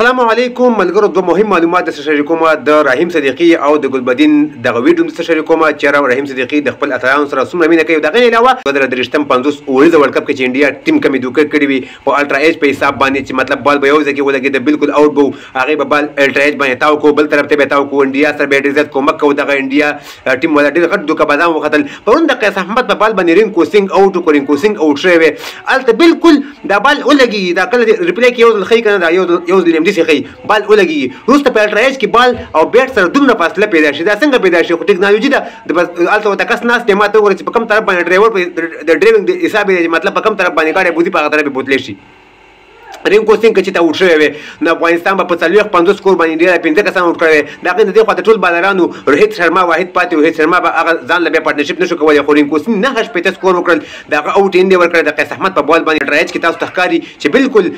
السلام علیکم ملګرو دوه مهم معلومات درته شریکوم د رحیم صدیقي او د ګلبدین دغه ویډیو درته شریکوم چې رحیم صدیقي د خپل اتلانو سره څومره مینه کوي دغه علاوه د 53 اوریزه ورلد کپ کې چې انډیا ټیم کمې دوکه کړې وي په الټرا ایج په حساب باندې چې مطلب بال به یو ځای کې ولګېده بالکل آوټ به هغې به بال الټرا ایج باندې تاو کو بل طرف ته به تاو کو انډیا سره به ډېر زیات کومک کوو دغه انډیا ټیم والا ډېر غټ دوکه بازان وختل پرون د قیس احمد په بال باندې رینکو سینګ آوټ کو رینکو سینګ آوټ شوی وی هلته بالکل دا بال ولګي دا کله ریپلی کې یو ځل ښیي که نه دا یو ځل همداسې ښیي بال ولګي وروسته په الټرا ایج کې بال او بیټ سره دومره فاصله پیدا شي دا څنګه پیدا شي خو ټکنالوژي ده هلته ورته کس ناست دی ما ته وګوره چې په کوم طرف باندې ډرایور د ډرایوینګ د حساب یې مطلب په کوم طرف باندې ګاډی بوځي په هغه طرف یې بوتلی شي رینکو سینګ چې ته اوټ شوی وی نو افغانستان به په 40-50 سکور باندې انډیا 5 کسان اوټ کړی وی د هغې نه دې خوا د ټول بالرانو روهیت شرما واحد پاتې روهیت شرما به هغه ځان له بیا پارټنرشپ نشو کولی خو رینکو سینګ 9 سکور وکړل د هغه اوټ یې ورکړی د قیس احمد په بال باندې الټرا ایج کې تاسو ته ښکاري چې بالکل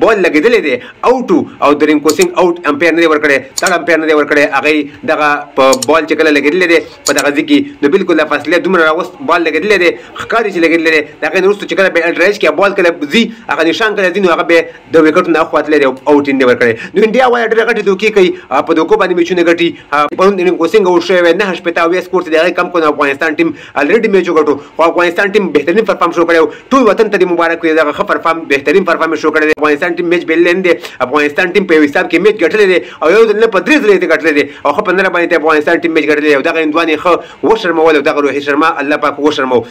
بال لګېدلی دی اوټ او د رینکو سینګ اوټ امپیر نه دی ورکړی تړ امپیر نه دی ورکړی هغې دغه په بال چې کله لګېدلی دی په دغه ځای کې نو بالکل د فاصلې دومره راوست بال لګېدلی دی ښکاري چې لګېدلی دی د هغې نه وروسته چې کله بیا الټرا ایج کې بال کله ځي هغه نشان کله ځي نو هغه بیا د وکټو نه خوا تللی دی اوټ یې ورکړی نو انډیا والا ډېرې غټې دوکې کوي په دوکو باندې میچونه ګټي پرون رینکو سینګ اوټ شوی وی 9 سکور ته د هغې کم کړو افغانستان ټیم الریډي میچ وګټو خو افغانستان ټیم بهترین پرفارم شو کړی و ټول وطن ته دې مبارک وي دغه ښه پرفارم بهترین پرفارم شو کړی دی افغانستان ټیم میچ بایللی نه دی افغانستان ټیم په یو حساب کې میچ ګټلی دی او یو ځل نه په 3 ځله یې ګټلی دی او ښه په نره باندې افغانستان ټیم میچ ګټلی دی او دغه هندوان یې ښه وشرمول او دغه روهیت شرما الله پاک وشرمو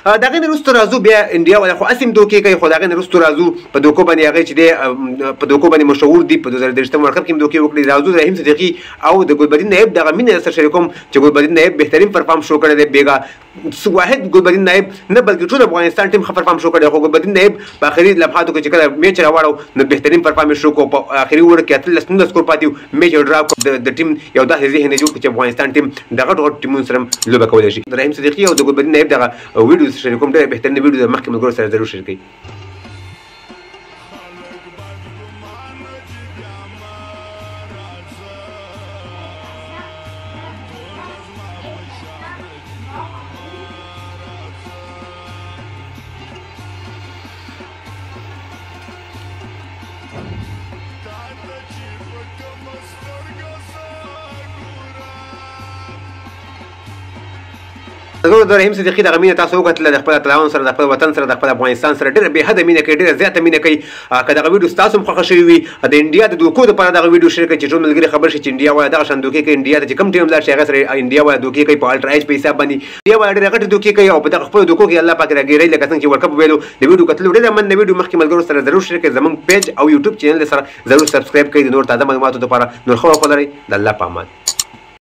د هغې نه وروسته راځو بیا انډیا والا خو هسې هم دوکې کوي خو د هغې نه وروسته راځو په دوکو باندې هغې چې دی په دوکو باندې مشهور دي په 2023 ورلد کپ کې هم دوکې وکړي راځو د رحیم صدیقي او د ګلبدین نایب دغه مینه سره شریکوم چې ګلبدین نایب بهترین پرفارم شو کړی دی بېګا واحد ګلبدین نایب نه بلکې ټول افغانستان ټیم ښه پرفارم شو کړی خو ګلبدین نایب په آخري لمحاتو کې چې کله میچ راواړو نو بهترین پرفارم یې شو کو په آخري اوور کې 18 سکور پاتې و میچ یې ډرا کړو د ټیم یو داسې ذهن یې جوړ کړو چې افغانستان ټیم د غټو غټو ټیمونو سره لوبه کولی شي د رحیم صدیقي او د ګلبدین نایب دغه ویډیو شریکوم ډېر بهترین ویډیو د مخکې ملګرو سره ضرور شیر کړئ ملګرو د رحیم صدیقي دغه مینه تاسو وکتله د خپل اتلانو سره د خپل وطن سره د خپل افغانستان سره ډېره بېحده مینه کوي ډېره زیاته مینه کوي که دغه ویډیو ستاسو هم خوښه شوې وي د انډیا د دوکو دپاره دغه ویډیو شیر کړئ چې ټول ملګري خبر شي چې انډیا والا دغه شان دوکې کوي انډیا ته چې کوم ټیم لاړ شي هغه سره انډیا والا دوکې کوي په الټرا ایج په حساب باندې انډیا والا ډېرې غټې دوکې کوي او په دغه خپلو دوکو کې الله پاک راګیروي لکه څنګه چې ورلد کپ ویلو د ویډیو کتلو ډېره مننه ویډیو مخکې ملګرو سره ضرور شیر کړئ زموږ پیج او یوټیوب چینل سره ضرور سبسکرایب کړئ د نور تازه معلوماتو دپاره نور ښه وخت ولرئ د الله په امان